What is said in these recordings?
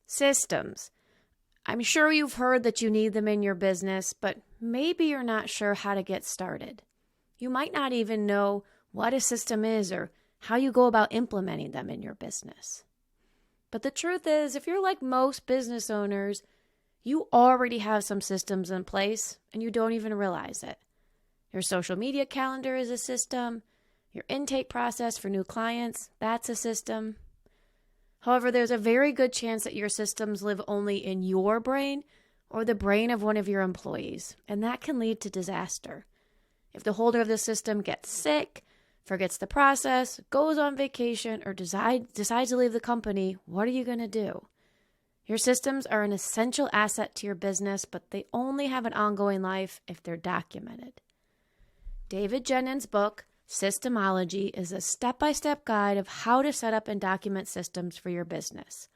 Systems. I'm sure you've heard that you need them in your business, but maybe you're not sure how to get started. You might not even know what a system is or how you go about implementing them in your business. But the truth is, if you're like most business owners, you already have some systems in place and you don't even realize it. Your social media calendar is a system. Your intake process for new clients, that's a system. However, there's a very good chance that your systems live only in your brain or the brain of one of your employees, and that can lead to disaster. If the holder of the system gets sick, forgets the process, goes on vacation, or decides to leave the company, what are you going to do? Your systems are an essential asset to your business, but they only have an ongoing life if they're documented. David Jenyns' book, SYSTEMology, is a step-by-step guide of how to set up and document systems for your business.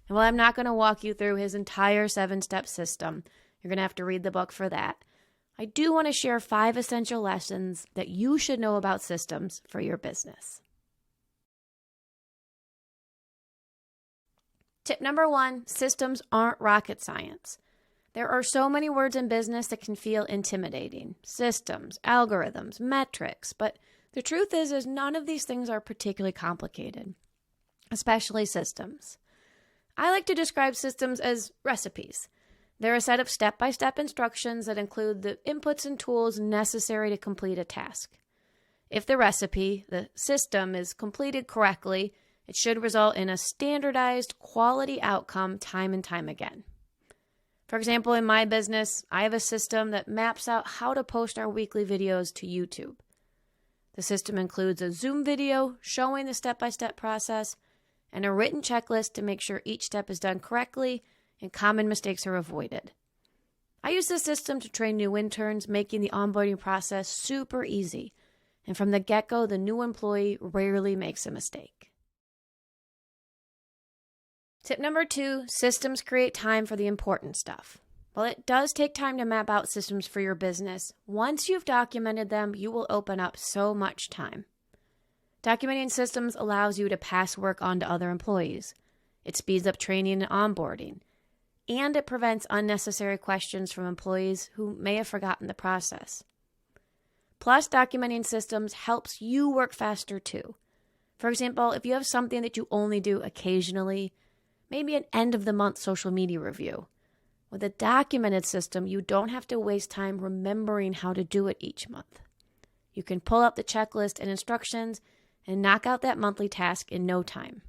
And while I'm not going to walk you through his entire 7-step system, you're going to have to read the book for that, I do want to share 5 essential lessons that you should know about systems for your business. Tip number 1, systems aren't rocket science. There are so many words in business that can feel intimidating. Systems, algorithms, metrics, but the truth is none of these things are particularly complicated, especially systems. I like to describe systems as recipes. They're a set of step-by-step instructions that include the inputs and tools necessary to complete a task. If the recipe, the system, is completed correctly, it should result in a standardized quality outcome time and time again. For example, in my business, I have a system that maps out how to post our weekly videos to YouTube. The system includes a Zoom video showing the step-by-step process and a written checklist to make sure each step is done correctly and common mistakes are avoided. I use this system to train new interns, making the onboarding process super easy. And from the get-go, the new employee rarely makes a mistake. Tip number 2, systems create time for the important stuff. While it does take time to map out systems for your business, once you've documented them, you will open up so much time. Documenting systems allows you to pass work on to other employees. It speeds up training and onboarding. And it prevents unnecessary questions from employees who may have forgotten the process. Plus, documenting systems helps you work faster too. For example, if you have something that you only do occasionally, maybe an end-of-the-month social media review. With a documented system, you don't have to waste time remembering how to do it each month. You can pull up the checklist and instructions and knock out that monthly task in no time.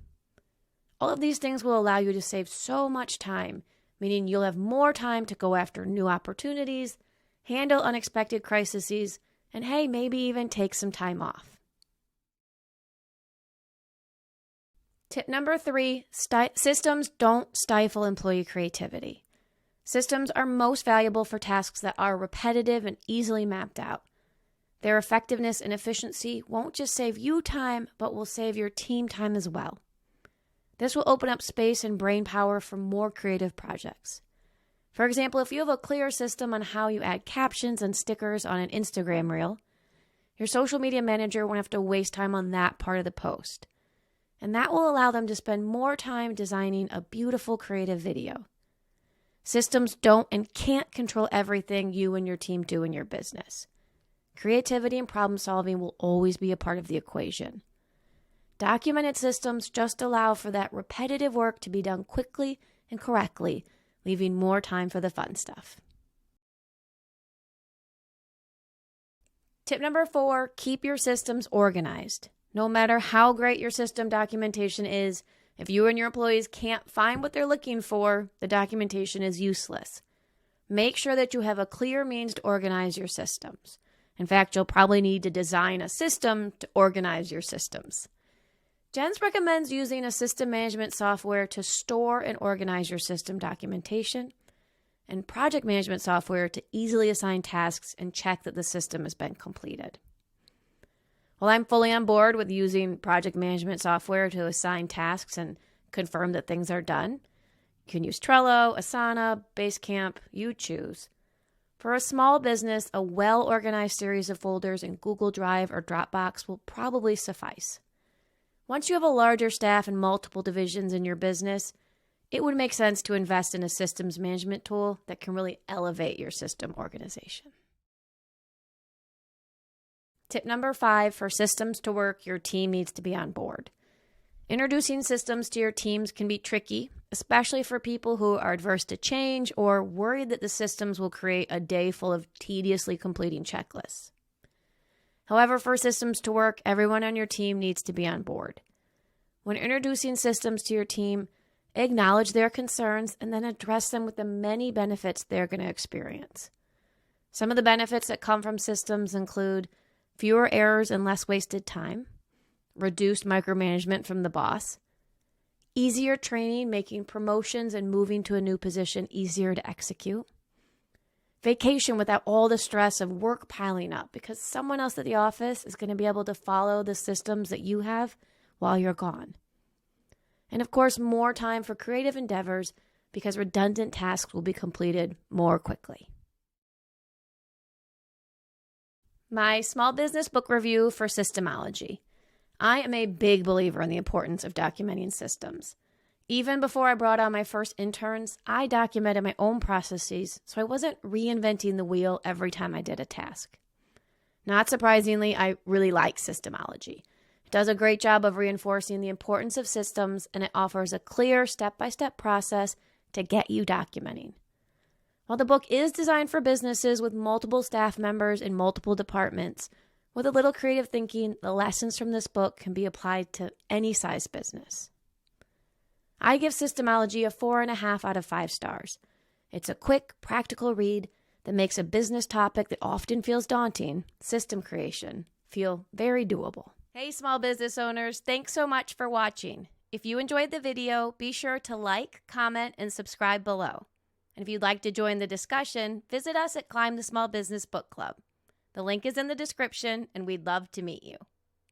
All of these things will allow you to save so much time, meaning you'll have more time to go after new opportunities, handle unexpected crises, and hey, maybe even take some time off. Tip number 3, systems don't stifle employee creativity. Systems are most valuable for tasks that are repetitive and easily mapped out. Their effectiveness and efficiency won't just save you time, but will save your team time as well. This will open up space and brain power for more creative projects. For example, if you have a clear system on how you add captions and stickers on an Instagram reel, your social media manager won't have to waste time on that part of the post. And that will allow them to spend more time designing a beautiful creative video. Systems don't and can't control everything you and your team do in your business. Creativity and problem solving will always be a part of the equation. Documented systems just allow for that repetitive work to be done quickly and correctly, leaving more time for the fun stuff. Tip number 4, keep your systems organized. No matter how great your system documentation is, if you and your employees can't find what they're looking for, the documentation is useless. Make sure that you have a clear means to organize your systems. In fact, you'll probably need to design a system to organize your systems. Jenyns recommends using a system management software to store and organize your system documentation, and project management software to easily assign tasks and check that the system has been completed. While I'm fully on board with using project management software to assign tasks and confirm that things are done, you can use Trello, Asana, Basecamp, you choose. For a small business, a well-organized series of folders in Google Drive or Dropbox will probably suffice. Once you have a larger staff and multiple divisions in your business, it would make sense to invest in a systems management tool that can really elevate your system organization. Tip number 5, for systems to work, your team needs to be on board. Introducing systems to your teams can be tricky, especially for people who are adverse to change or worried that the systems will create a day full of tediously completing checklists. However, for systems to work, everyone on your team needs to be on board. When introducing systems to your team, acknowledge their concerns and then address them with the many benefits they're going to experience. Some of the benefits that come from systems include fewer errors and less wasted time, reduced micromanagement from the boss, easier training, making promotions and moving to a new position easier to execute, vacation without all the stress of work piling up because someone else at the office is going to be able to follow the systems that you have while you're gone. And of course, more time for creative endeavors because redundant tasks will be completed more quickly. My small business book review for SYSTEMology. I am a big believer in the importance of documenting systems. Even before I brought on my first interns, I documented my own processes so I wasn't reinventing the wheel every time I did a task. Not surprisingly, I really like SYSTEMology. It does a great job of reinforcing the importance of systems, and it offers a clear step-by-step process to get you documenting. While the book is designed for businesses with multiple staff members in multiple departments, with a little creative thinking, the lessons from this book can be applied to any size business. I give SYSTEMology a 4.5 out of 5 stars. It's a quick, practical read that makes a business topic that often feels daunting, system creation, feel very doable. Hey, small business owners, thanks so much for watching. If you enjoyed the video, be sure to like, comment, and subscribe below. And if you'd like to join the discussion, visit us at Climb the Small Business Book Club. The link is in the description, and we'd love to meet you.